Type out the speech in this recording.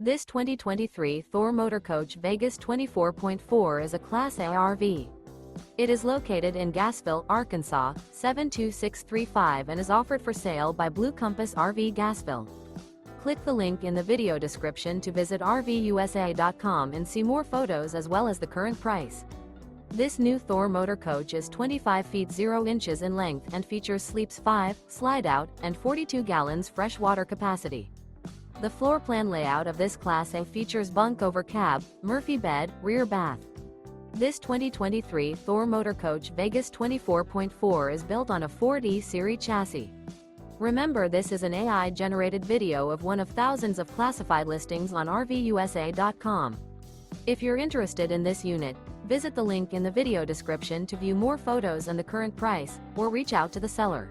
This 2023 Thor Motor Coach Vegas 24.4 is a Class A RV. It is located in Gassville, Arkansas, 72635 and is offered for sale by Blue Compass RV Gassville. Click the link in the video description to visit RVUSA.com and see more photos as well as the current price. This new Thor Motor Coach is 25 feet 0 inches in length and features sleeps 5, slide-out, and 42 gallons fresh water capacity. The floor plan layout of this Class A features bunk over cab, Murphy bed, rear bath. This 2023 Thor Motor Coach Vegas 24.4 is built on a Ford E-Serie chassis. Remember, this is an AI-generated video of one of thousands of classified listings on RVUSA.com. If you're interested in this unit, visit the link in the video description to view more photos and the current price, or reach out to the seller.